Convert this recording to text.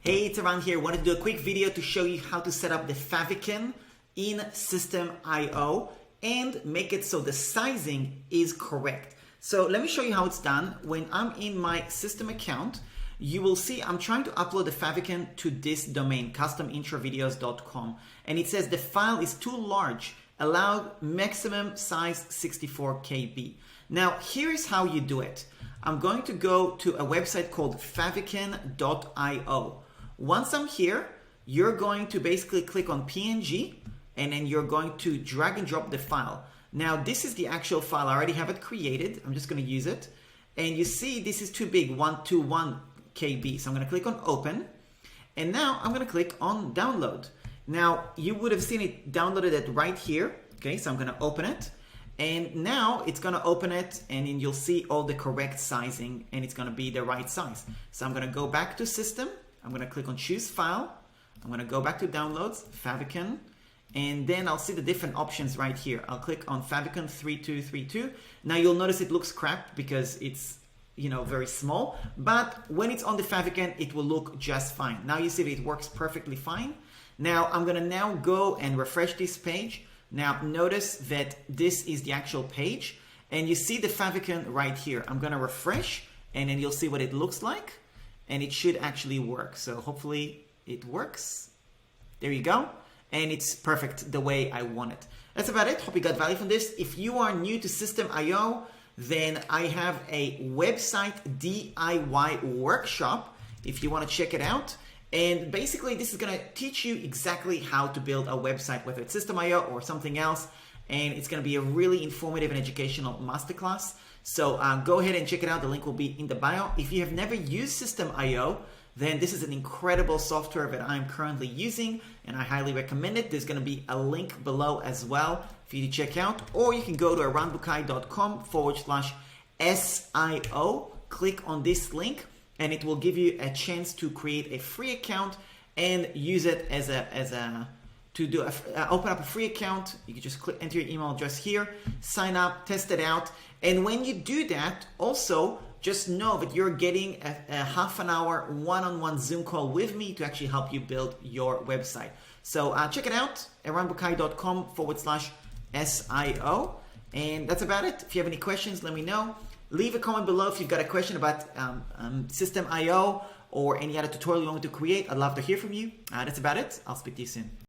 Hey, it's Aran here. I wanted to do a quick video to show you how to set up the favicon in systeme.io and make it so the sizing is correct. So let me show you how it's done. When I'm in my system account, you will see I'm trying to upload the favicon to this domain, customintrovideos.com. And it says the file is too large, allowed maximum size 64 KB. Now, here's how you do it. I'm going to go to a website called favicon.io. Once I'm here, you're going to basically click on PNG and then you're going to drag and drop the file. Now, this is the actual file. I already have it created. I'm just going to use it. And you see this is too big, 121 KB. So I'm going to click on open. And now I'm going to click on download. Now, you would have seen it downloaded it right here. Okay, so I'm going to open it. And now it's going to open it and then you'll see all the correct sizing and it's going to be the right size. So I'm going to go back to system. I'm going to click on choose file. I'm going to go back to downloads, favicon, and then I'll see the different options right here. I'll click on favicon 3232. Now you'll notice it looks crap because it's, very small, but when it's on the favicon, it will look just fine. Now you see that it works perfectly fine. Now I'm going to now go and refresh this page. Now notice that this is the actual page and you see the favicon right here. I'm going to refresh and then you'll see what it looks like. And it should actually work. So hopefully it works. There you go. And it's perfect the way I want it. That's about it. Hope you got value from this. If you are new to systeme.io, then I have a website DIY workshop if you want to check it out. And basically this is going to teach you exactly how to build a website, whether it's systeme.io or something else. And it's going to be a really informative and educational masterclass. So go ahead and check it out. The link will be in the bio. If you have never used systeme.io, then this is an incredible software that I'm currently using and I highly recommend it. There's going to be a link below as well for you to check out, or you can go to aranbukai.com/SIO. Click on this link and it will give you a chance to create a free account and use it open up a free account. You can just enter your email address here, sign up, test it out. And when you do that, also just know that you're getting a half an hour one-on-one Zoom call with me to actually help you build your website. So check it out, aranbukai.com/SIO. And that's about it. If you have any questions, let me know. Leave a comment below if you've got a question about systeme.io or any other tutorial you want me to create. I'd love to hear from you. That's about it. I'll speak to you soon.